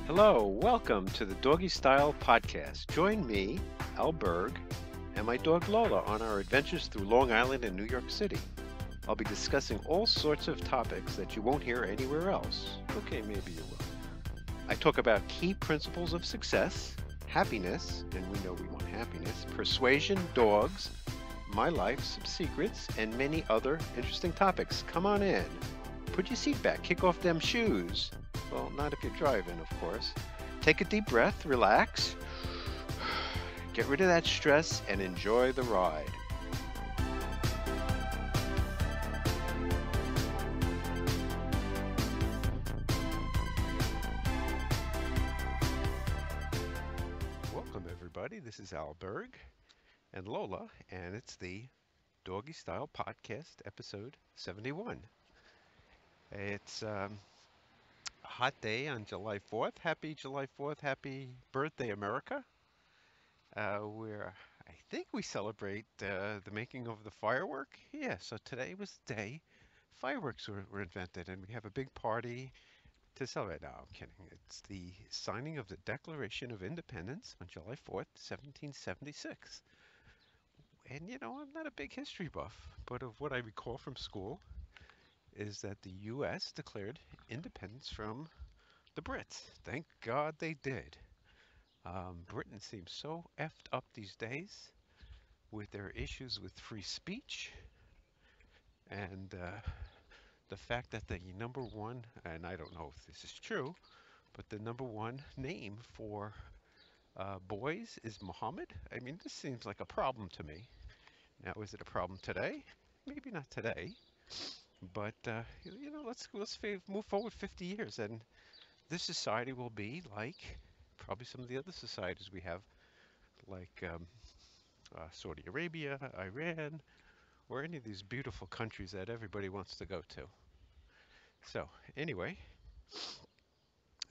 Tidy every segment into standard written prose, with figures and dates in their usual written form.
Hello, welcome to the Doggy Style Podcast. Join me, Al Berg, and my dog Lola on our adventures through Long Island and New York City. I'll be discussing all sorts of topics that you won't hear anywhere else. Okay, maybe you will. I talk about key principles of success, happiness, and we know we want happiness, persuasion, dogs, my life, some secrets, and many other interesting topics. Come on in. Put your seat back, kick off them shoes. Well, not if you're driving, of course. Take a deep breath, relax, get rid of that stress, and enjoy the ride. Welcome, everybody. This is Al Berg and Lola, and it's the Doggy Style Podcast, episode 71. It's a hot day on July 4th. Happy July 4th. Happy birthday, America. Where I think we celebrate the making of the firework. Yeah, so today was the day fireworks were invented, and we have a big party to celebrate. No, I'm kidding. It's the signing of the Declaration of Independence on July 4th, 1776. And I'm not a big history buff, but of what I recall from school is that the U.S. declared independence from the Brits. Thank God they did. Britain seems so effed up these days with their issues with free speech and the fact that the number one, and I don't know if this is true, but the number one name for boys is Muhammad. I mean, this seems like a problem to me. Now, is it a problem today? Maybe not today, but move forward 50 years, and this society will be like probably some of the other societies we have, like Saudi Arabia, Iran, or any of these beautiful countries that everybody wants to go to. So anyway,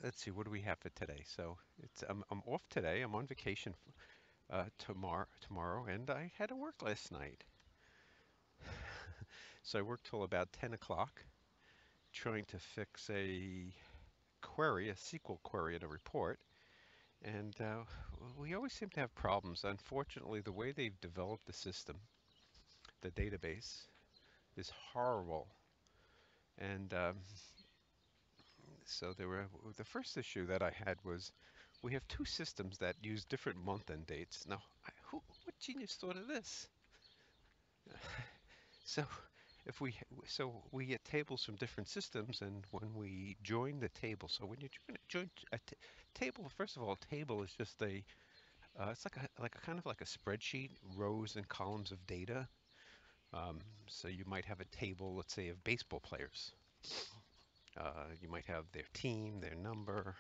let's see, what do we have for today? So I'm off today. I'm on vacation tomorrow, and I had to work last night. So I worked till about 10 o'clock trying to fix a query, a SQL query in a report. And we always seem to have problems. Unfortunately, the way they've developed the system, the database, is horrible. And so the first issue that I had was we have two systems that use different month end dates. Now, what genius thought of this? So if we we get tables from different systems, and when we join the table, so when you join a table, first of all, a table is just it's like a kind of like a spreadsheet, rows and columns of data. So you might have a table, let's say, of baseball players. You might have their team, their number,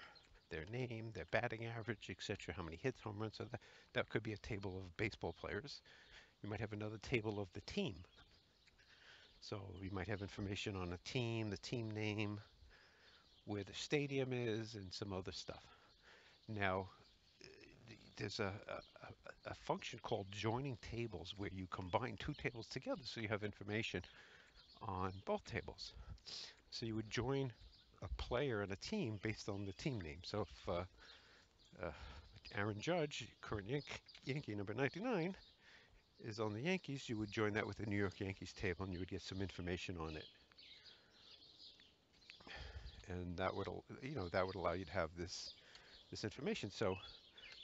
their name, their batting average, etc., how many hits, home runs. So that could be a table of baseball players. You might have another table of the team. So you might have information on a team, the team name, where the stadium is, and some other stuff. Now, there's a function called joining tables where you combine two tables together so you have information on both tables. So you would join a player and a team based on the team name. So if uh, Aaron Judge, current Yankee number 99, is on the Yankees, you would join that with the New York Yankees table and you would get some information on it. And that would allow you to have this information. So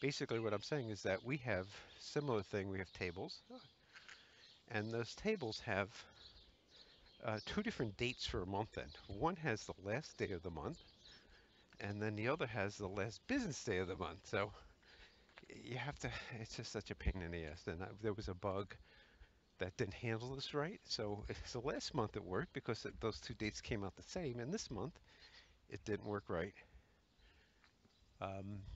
basically what I'm saying is that we have similar thing. We have tables, and those tables have two different dates for a month end. One has the last day of the month, and then the other has the last business day of the month. So you have to, it's just such a pain in the ass. And there was a bug that didn't handle this right. So last month it worked because those two dates came out the same, and this month it didn't work right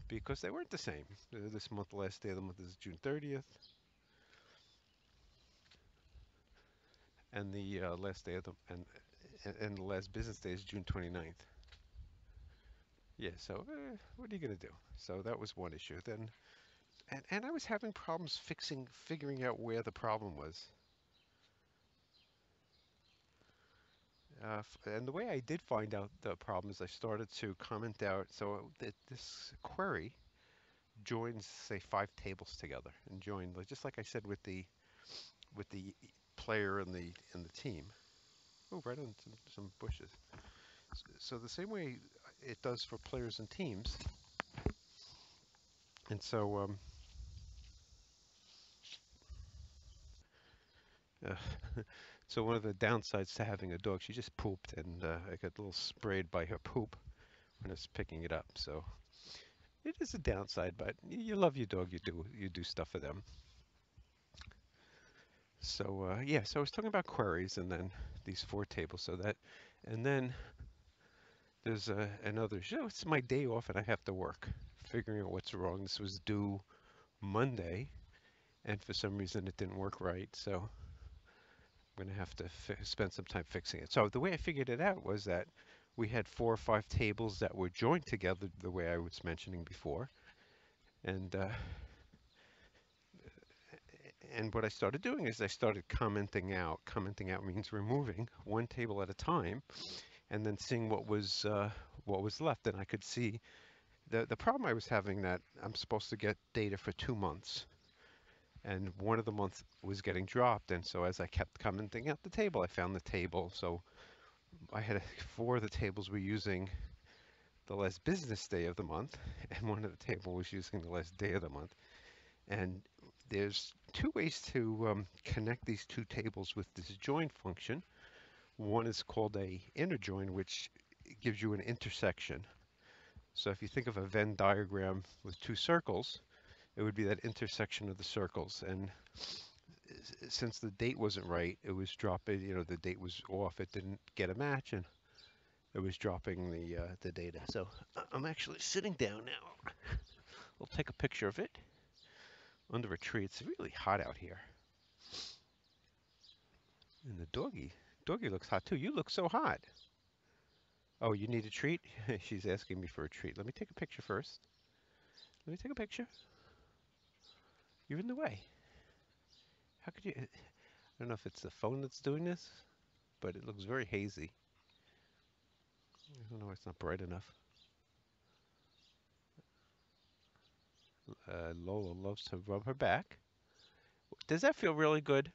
because they weren't the same. This month, the last day of the month is June 30th, and the last day of the and the last business day is June 29th. Yeah, so what are you gonna do? So that was one issue. Then, and I was having problems figuring out where the problem was. And the way I did find out the problem is I started to comment out. So this query joins, say, five tables together, and join just like I said with the player and the team. Oh, right on some bushes. So the same way it does for players and teams. And uh, so one of the downsides to having a dog, she just pooped, and I got a little sprayed by her poop when I was picking it up. So it is a downside, but you love your dog, you do stuff for them. So yeah, so I was talking about queries and then these four tables. So that, and then there's another show. It's my day off and I have to work, figuring out what's wrong. This was due Monday, and for some reason it didn't work right. So I'm gonna have to spend some time fixing it. So the way I figured it out was that we had four or five tables that were joined together the way I was mentioning before, and what I started doing is I started commenting out. Commenting out means removing one table at a time, and then seeing what was left. And I could see the problem I was having, that I'm supposed to get data for 2 months, and one of the months was getting dropped. And so as I kept commenting out the table, I found the table. So I had four of the tables were using the last business day of the month, and one of the table was using the last day of the month. And there's two ways to connect these two tables with this join function. One is called a inner join, which gives you an intersection. So if you think of a Venn diagram with two circles, it would be that intersection of the circles. And since the date wasn't right, it was dropping, the date was off. It didn't get a match, and it was dropping the data. So I'm actually sitting down now. We'll take a picture of it under a tree. It's really hot out here. And the doggy looks hot too. You look so hot. Oh, you need a treat? She's asking me for a treat. Let me take a picture first. Let me take a picture. You're in the way. How could you? I don't know if it's the phone that's doing this, but it looks very hazy. I don't know why it's not bright enough. Lola loves to rub her back. Does that feel really good?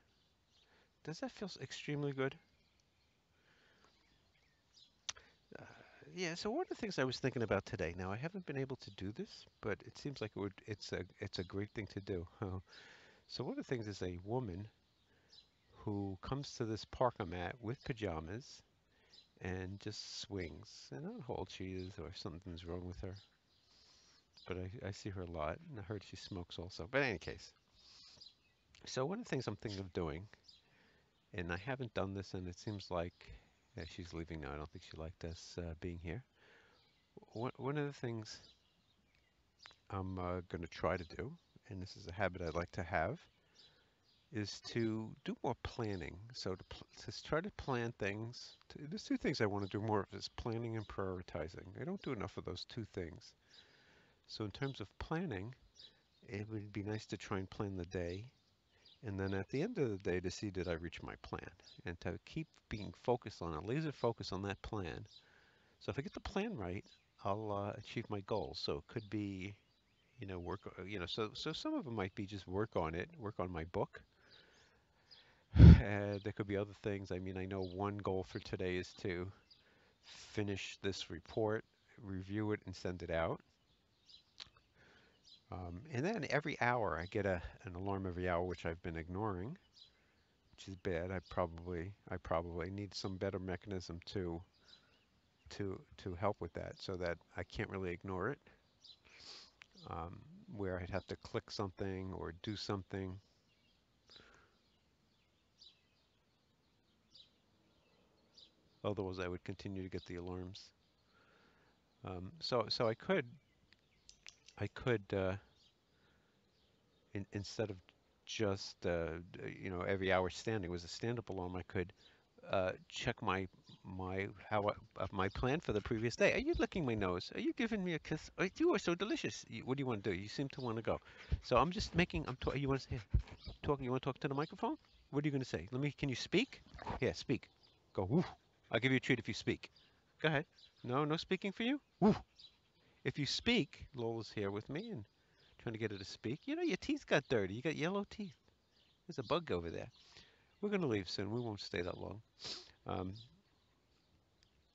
Does that feel extremely good? Uh, yeah. So one of the things I was thinking about today. Now I haven't been able to do this, but it seems like it's a great thing to do. So one of the things is a woman who comes to this parka mat with pajamas and just swings. And I don't know how old she is or if something's wrong with her, but I see her a lot, and I heard she smokes also. But in any case, so one of the things I'm thinking of doing, and I haven't done this, and it seems like yeah, she's leaving now. I don't think she liked us being here. One of the things I'm going to try to do, and this is a habit I'd like to have, is to do more planning. So to try to plan things. There's two things I want to do more of: is planning and prioritizing. I don't do enough of those two things. So in terms of planning, it would be nice to try and plan the day, and then at the end of the day to see did I reach my plan, and to keep being focused on it, laser focus on that plan. So if I get the plan right, I'll achieve my goals. So it could be, work, so some of them might be just work on it, work on my book. There could be other things. I mean, I know one goal for today is to finish this report, review it, and send it out. And then every hour, I get an alarm every hour, which I've been ignoring, which is bad. I probably need some better mechanism to help with that, so that I can't really ignore it. Where I'd have to click something or do something. Otherwise, I would continue to get the alarms. So I could instead of just every hour standing was a stand-up alarm, I could check my plan for the previous day. Are you licking my nose? Are you giving me a kiss? Oh, you are so delicious. What do you want to do? You seem to want to go. So I'm just making. You want to say talking? You want to talk to the microphone? What are you going to say? Let me. Can you speak? Yeah, speak. Go. Woof. I'll give you a treat if you speak. Go ahead. No, no speaking for you? Woo. If you speak, Lola's here with me and trying to get her to speak. You know, your teeth got dirty. You got yellow teeth. There's a bug over there. We're going to leave soon. We won't stay that long. Um,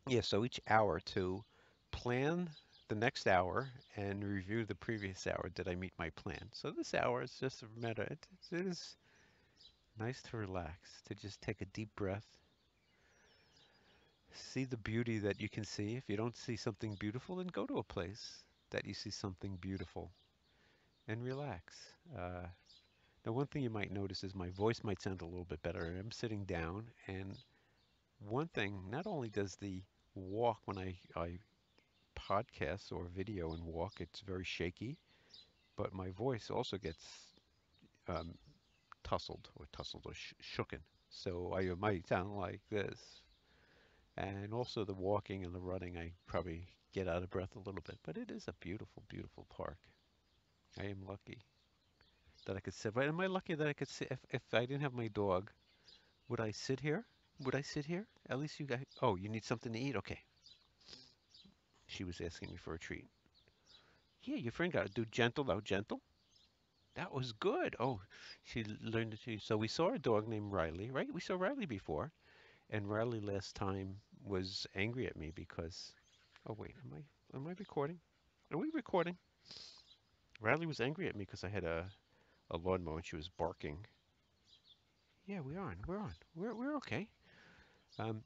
yeah, so each hour to plan the next hour and review the previous hour. Did I meet my plan? So this hour is just a matter. It is nice to relax, to just take a deep breath, see the beauty that you can see. If you don't see something beautiful, then go to a place that you see something beautiful and relax. Uh, Now, one thing you might notice is my voice might sound a little bit better. I'm sitting down, and one thing, not only does the walk when I podcast or video and walk, it's very shaky, but my voice also gets um, tussled or shooken. So I might sound like this. And also the walking and the running, I probably get out of breath a little bit. But it is a beautiful, beautiful park. I am lucky that I could sit. But am I lucky that I could sit? If I didn't have my dog, would I sit here? Would I sit here? At least you guys. Oh, you need something to eat? Okay. She was asking me for a treat. Yeah, your friend got to do gentle. Oh, gentle. That was good. Oh, she learned to. So we saw a dog named Riley, right? We saw Riley before, and Riley last time was angry at me because. Oh wait, am I recording? Are we recording? Riley was angry at me because I had a lawnmower and she was barking. Yeah, we're on. We're on. We're okay. Um,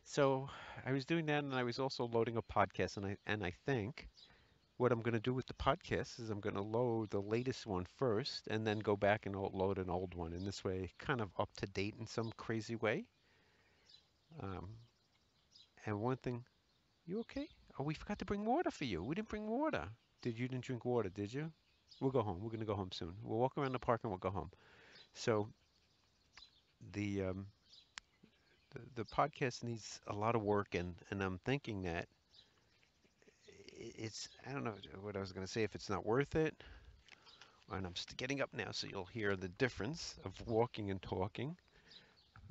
so I was doing that, and I was also loading a podcast, and I think what I'm going to do with the podcast is I'm going to load the latest one first, and then go back and load an old one, and this way, kind of up to date in some crazy way. Um, and one thing, you okay? Oh, we forgot to bring water for you. We didn't bring water. You didn't drink water, did you? We'll go home. We're going to go home soon. We'll walk around the park and we'll go home. So the um, the podcast needs a lot of work, and I'm thinking that it's I don't know what I was going to say if it's not worth it. And I'm getting up now, so you'll hear the difference of walking and talking.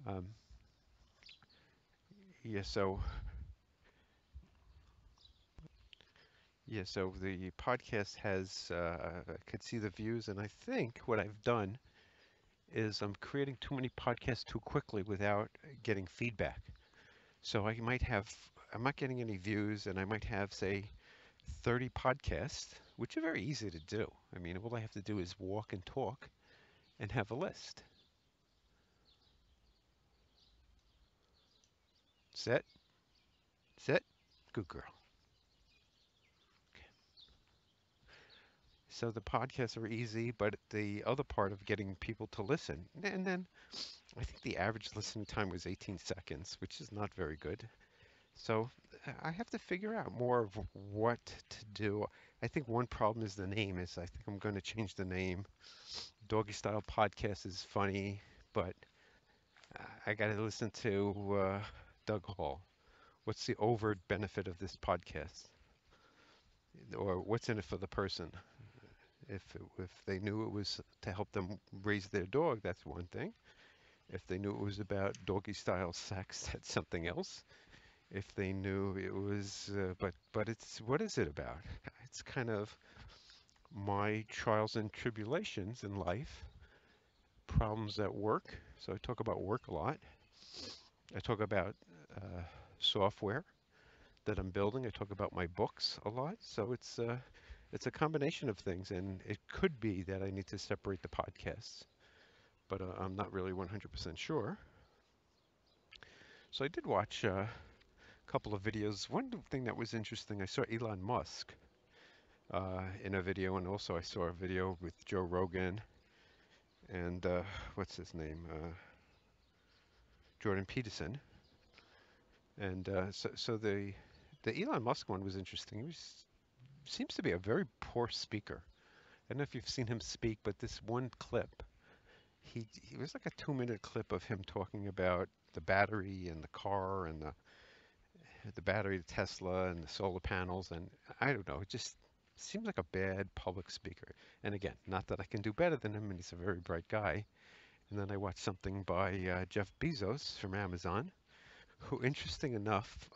Um, yeah, so so the podcast has I could see the views, and I think what I've done is I'm creating too many podcasts too quickly without getting feedback. So I'm not getting any views, and I might have say 30 podcasts, which are very easy to do. I mean, all I have to do is walk and talk and have a list. Set, set, good girl. So the podcasts are easy, but the other part of getting people to listen, and then I think the average listening time was 18 seconds, which is not very good. So I have to figure out more of what to do. I think one problem is the name is I think I'm going to change the name. Doggy Style Podcast is funny, but I got to listen to Doug Hall. What's the overt benefit of this podcast? Or what's in it for the person? If they knew it was to help them raise their dog, that's one thing. If they knew it was about doggy style sex, that's something else. If they knew it was, but it's what is it about? It's kind of my trials and tribulations in life, problems at work. So I talk about work a lot. I talk about uh, software that I'm building. I talk about my books a lot. So it's a combination of things, and it could be that I need to separate the podcasts, but I'm not really 100% sure. So I did watch a couple of videos. One thing that was interesting, I saw Elon Musk in a video, and also I saw a video with Joe Rogan and what's his name, Jordan Peterson. And so the Elon Musk one was interesting. Seems to be a very poor speaker. I don't know if you've seen him speak, but this one clip, he was like a 2-minute clip of him talking about the battery and the car and the battery, the Tesla and the solar panels, and I don't know, it just seems like a bad public speaker. And again, not that I can do better than him, and he's a very bright guy. And then I watched something by Jeff Bezos from Amazon, who, interesting enough,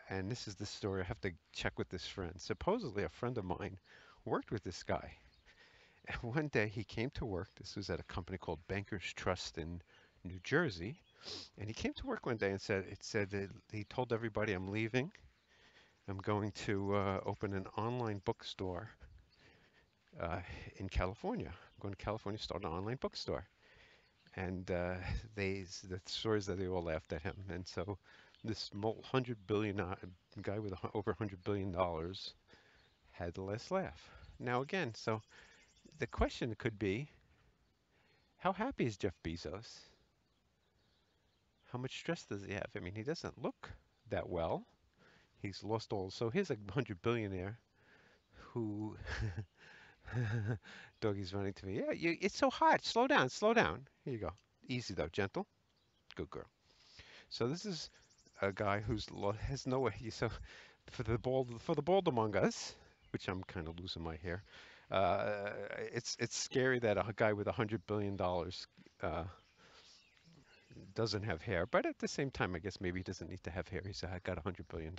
and this is the story, I have to check with this friend. Supposedly, a friend of mine worked with this guy. And one day he came to work. This was at a company called Bankers Trust in New Jersey. And he came to work one day and said that he told everybody, I'm leaving. I'm going to open an online bookstore uh, in California. I'm going to California, start an online bookstore. And the stories that they all laughed at him. And so this 100 billion guy with over $100 billion had the last laugh. Now again, so the question could be, how happy is Jeff Bezos? How much stress does he have? I mean, he doesn't look that well. He's lost all. So here's a 100 billionaire who Doggy's running to me. Yeah, it's so hot. Slow down, slow down. Here you go. Easy though, gentle. Good girl. So this is a guy has no way. So for the bald among us, which I'm kind of losing my hair. It's scary that a guy with $100 billion doesn't have hair, but at the same time, I guess maybe he doesn't need to have hair. He's got $100 billion.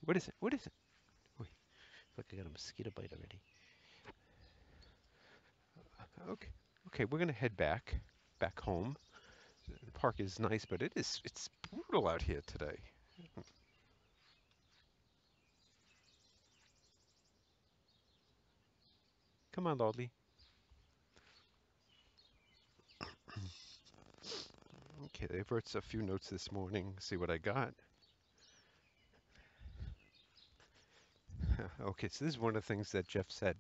What is it? What is it? Wait, look, I got a mosquito bite already. Okay, okay, we're gonna head back home. The park is nice, but it's brutal out here today. Come on, Lolly. Okay, they've wrote a few notes this morning. See what I got. Okay, so this is one of the things that Jeff said.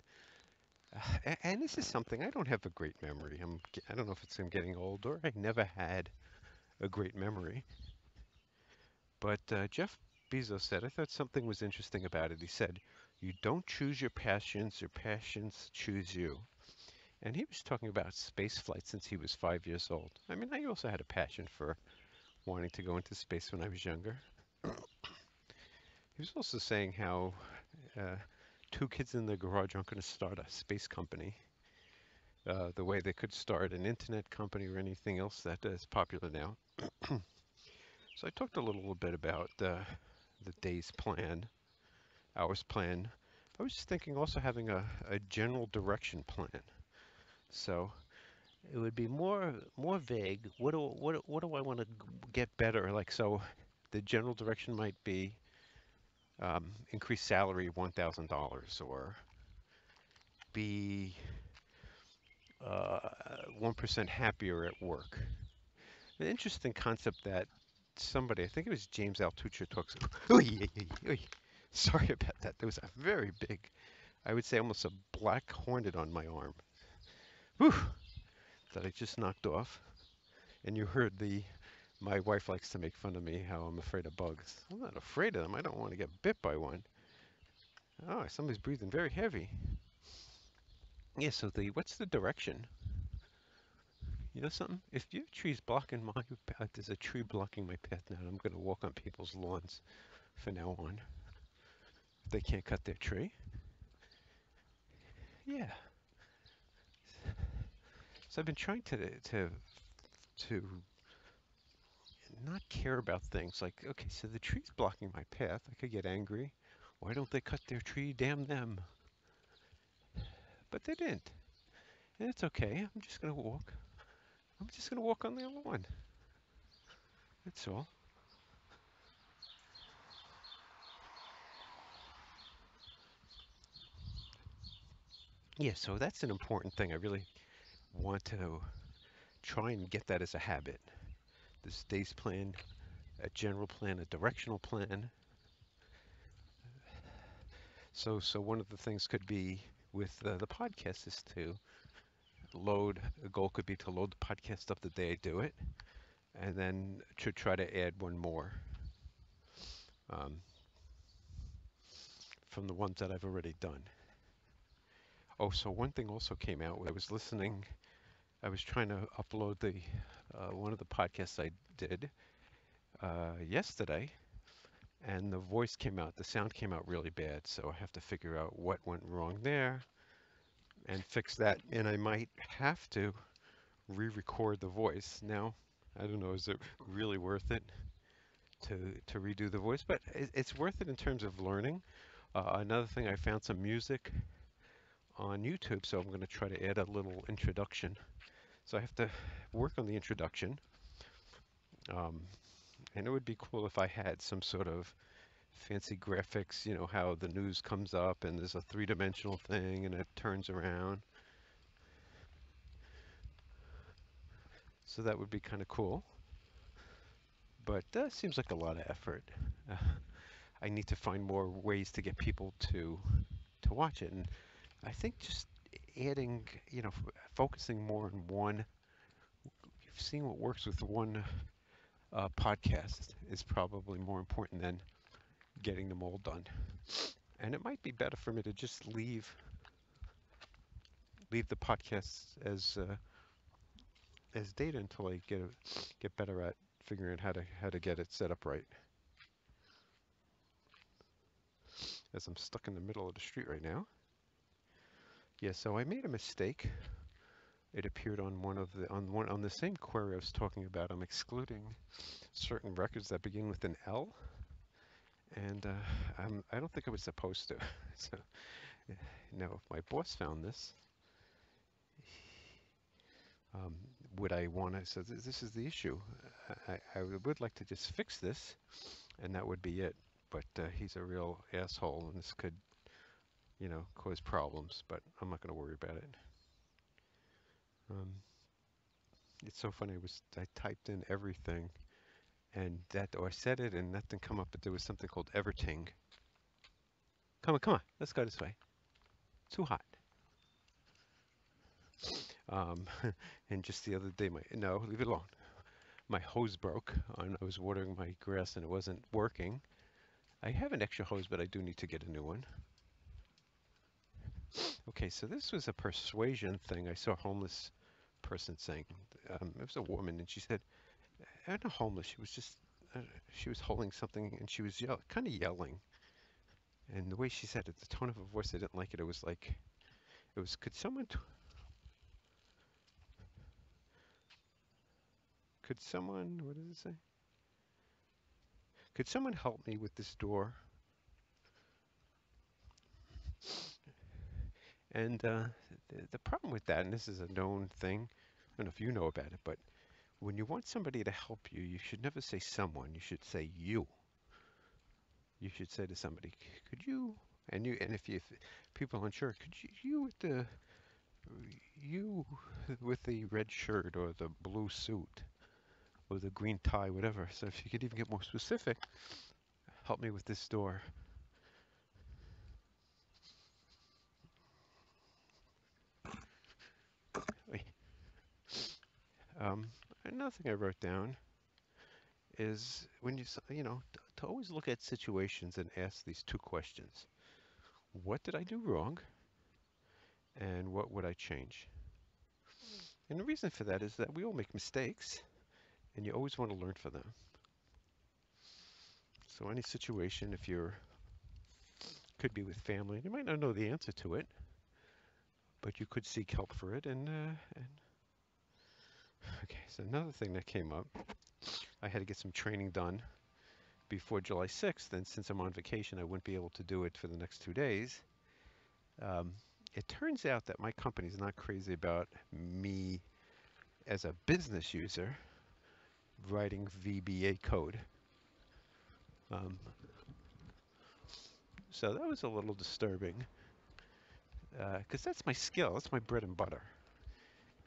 And this is something, I don't have a great memory. I don't know if it's I'm getting old or I never had a great memory. But Jeff Bezos said, I thought something was interesting about it. He said, you don't choose your passions choose you. And he was talking about space flight since he was 5 years old. I mean, I also had a passion for wanting to go into space when I was younger. He was also saying how uh, two kids in the garage aren't going to start a space company the way they could start an internet company or anything else that is popular now. So I talked a little bit about the day's plan, hours plan. I was just thinking also having a general direction plan. So it would be more vague. What do I want to get better? Like so, the general direction might be increase salary $1,000 or be 1% happier at work. An interesting concept that somebody, I think it was James Altucher, talks about. Sorry about that. There was a very big, I would say almost a black hornet on my arm. Whew, that I just knocked off. And you heard my wife likes to make fun of me how I'm afraid of bugs. I'm not afraid of them. I don't want to get bit by one. Oh, somebody's breathing very heavy. Yeah, so what's the direction? You know something? If your tree's blocking my path, there's a tree blocking my path now. I'm going to walk on people's lawns from now on. If they can't cut their tree. Yeah. So I've been trying to not care about things like, okay, so the tree's blocking my path. I could get angry. Why don't they cut their tree? Damn them. But they didn't. And it's okay. I'm just going to walk. I'm just going to walk on the other one. That's all. Yeah, so that's an important thing. I really want to try and get that as a habit. This day's plan, a general plan, a directional plan. So one of the things could be with the podcast is to a goal could be to load the podcast up the day I do it, and then to try to add one more um, from the ones that I've already done. Oh, so one thing also came out when I was listening. I was trying to upload one of the podcasts I did yesterday, and the voice came out, the sound came out really bad. So I have to figure out what went wrong there and fix that. And I might have to re-record the voice. Now, I don't know, is it really worth it to redo the voice? But it's worth it in terms of learning. Another thing, I found some music on YouTube, so I'm going to try to add a little introduction. So I have to work on the introduction, um, and it would be cool if I had some sort of fancy graphics, you know, how the news comes up and there's a three-dimensional thing and it turns around. So that would be kind of cool. But that seems like a lot of effort. Uh, I need to find more ways to get people to watch it, and I think just adding, you know, focusing more on one, seeing what works with one podcast is probably more important than getting them all done. And it might be better for me to just leave the podcasts as data until I get better at figuring out how to get it set up right. As I'm stuck in the middle of the street right now. Yeah, so I made a mistake. It appeared on on the same query I was talking about. I'm excluding certain records that begin with an L, and I don't think I was supposed to. So now, if my boss found this, um, would I want to? So this is the issue. I would like to just fix this, and that would be it. But he's a real asshole, and this could, you know, cause problems. But I'm not going to worry about it. Um, it's so funny. I typed in everything, and or I said it, and that didn't come up. But there was something called Everting. Come on. Let's go this way. Too hot. Um, and just the other day, no, leave it alone. My hose broke, and I was watering my grass, and it wasn't working. I have an extra hose, but I do need to get a new one. Okay, so this was a persuasion thing. I saw a homeless person saying, it was a woman, and she said, "I'm not homeless." She was just, uh, she was holding something, and she was kind of yelling. And the way she said it, the tone of her voice, I didn't like it. It was like, what does it say? Could someone help me with this door? And the problem with that, and this is a known thing, I don't know if you know about it, but when you want somebody to help you, you should never say someone. You should say you. You should say to somebody, "Could you?" And if people are unsure, could you with the red shirt or the blue suit or the green tie, whatever. So if you could even get more specific, help me with this door. Um, Another thing I wrote down is when you know, to always look at situations and ask these two questions. What did I do wrong? And what would I change? And the reason for that is that we all make mistakes, and you always want to learn from them. So any situation, if you're could be with family, you might not know the answer to it, but you could seek help for it. And okay, so another thing that came up, I had to get some training done before July 6th, and since I'm on vacation, I wouldn't be able to do it for the next 2 days. Um, it turns out that my company is not crazy about me as a business user writing VBA code. Um, so that was a little disturbing because that's my skill, that's my bread and butter.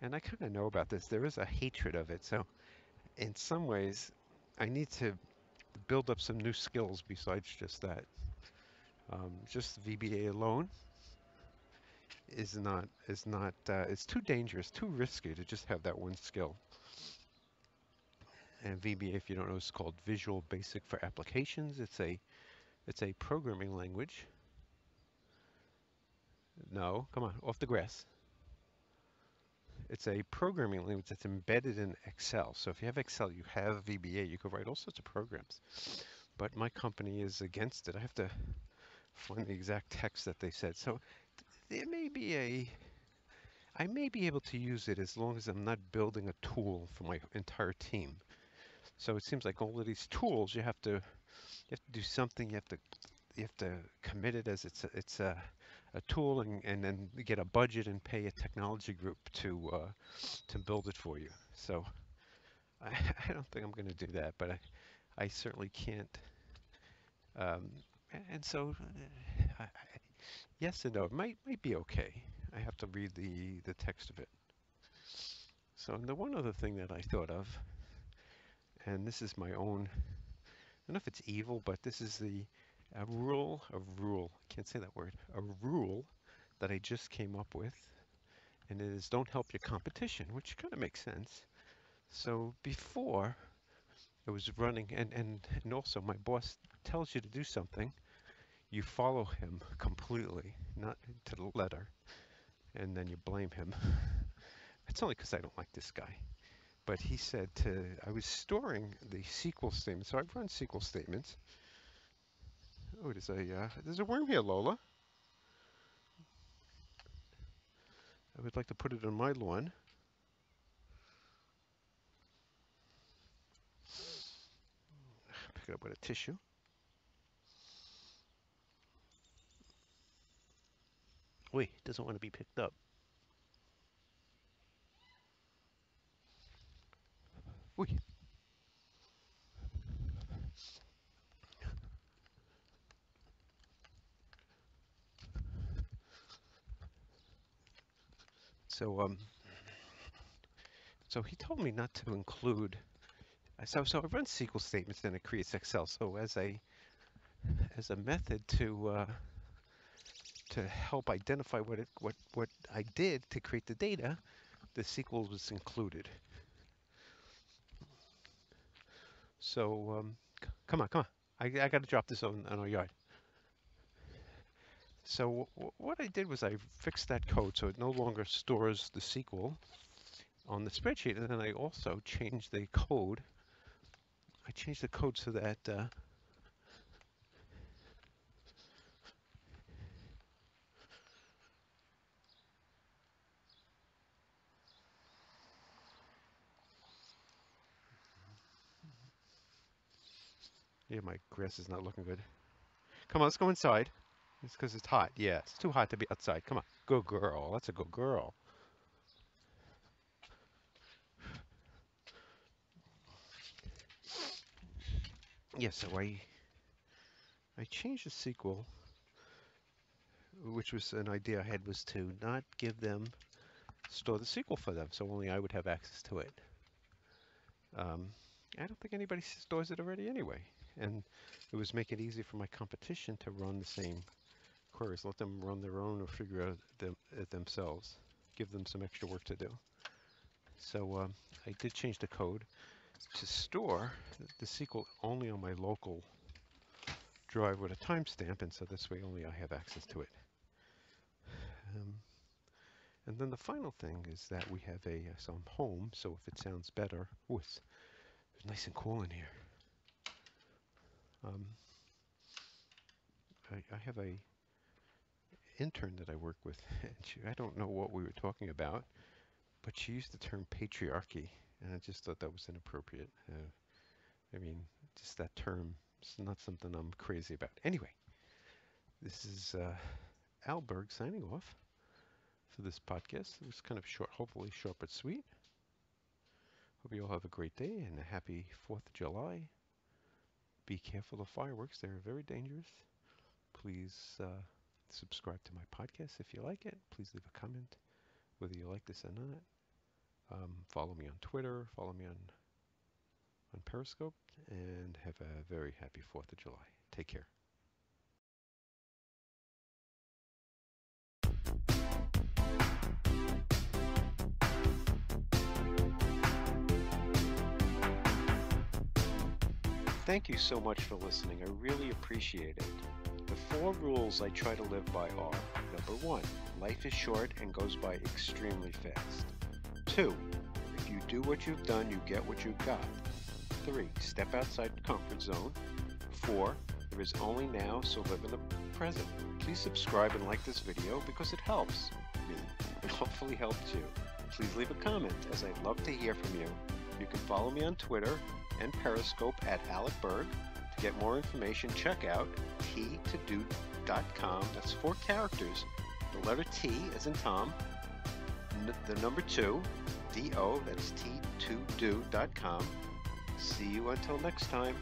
And I kind of know about this. There is a hatred of it. So in some ways, I need to build up some new skills besides just that. Just VBA alone is not it's too dangerous, too risky to just have that one skill. And VBA, if you don't know, is called Visual Basic for Applications. It's a programming language. No, come on, off the grass. It's a programming language that's embedded in Excel. So if you have Excel, you have VBA, you can write all sorts of programs. But my company is against it. I have to find the exact text that they said. So there may be I may be able to use it as long as I'm not building a tool for my entire team. So it seems like all of these tools, you have to do something. You have to commit it as it's a tool, and then get a budget and pay a technology group to build it for you. So I, I don't think I'm going to do that, but I certainly can't. Um, and so yes and no. It might be okay. I have to read the text of it. So the one other thing that I thought of, and this is my own, I don't know if it's evil, but this is a rule, can't say that word, a rule that I just came up with, and it is don't help your competition, which kind of makes sense. So before it was running, and also my boss tells you to do something, you follow him completely, not to the letter, and then you blame him. It's only because I don't like this guy. But he said I was storing the SQL statements, so I've run SQL statements. Oh, there's a worm here, Lola. I would like to put it on my lawn. Pick it up with a tissue. Wait, it doesn't want to be picked up. Wait. So so he told me not to include. So I run SQL statements, then it creates Excel. So as a method to help identify what I did to create the data, the SQL was included. So come on, come on. I got to drop this on our yard. So what I did was I fixed that code so it no longer stores the SQL on the spreadsheet, and then I also changed the code. I changed the code so that yeah, my grass is not looking good. Come on, let's go inside. It's because it's hot. Yeah, it's too hot to be outside. Come on, good girl. That's a good girl. Yeah, so I changed the SQL, which was an idea I had, was to not give them store the SQL for them, so only I would have access to it. I don't think anybody stores it already anyway, and it was make it easy for my competition to run the same queries. Let them run their own or figure out it themselves. Give them some extra work to do. So I did change the code to store the SQL only on my local drive with a timestamp, and so this way only I have access to it. Um, and then the final thing is that we have so I'm home, so if it sounds better, it's nice and cool in here. Um, I have a intern that I work with, and I don't know what we were talking about, but she used the term patriarchy, and I just thought that was inappropriate. I mean, just that term is not something I'm crazy about. Anyway, this is Al Berg signing off for this podcast. It was kind of short, hopefully short but sweet. Hope you all have a great day and a happy 4th of July. Be careful of fireworks. They're very dangerous. Please subscribe to my podcast if you like it. Please leave a comment whether you like this or not. Follow me on Twitter. Follow me on Periscope. And have a very happy 4th of July. Take care. Thank you so much for listening. I really appreciate it. The 4 rules I try to live by are: number 1, life is short and goes by extremely fast. 2, if you do what you've done, you get what you've got. 3, step outside the comfort zone. 4, there is only now, so live in the present. Please subscribe and like this video because it helps. me and hopefully helped you. Please leave a comment, as I'd love to hear from you. You can follow me on Twitter and Periscope at Alec Berg. To get more information, check out t2do.com. That's 4 characters. The letter T as in Tom, the number 2, D-O, that's t2do.com. See you until next time.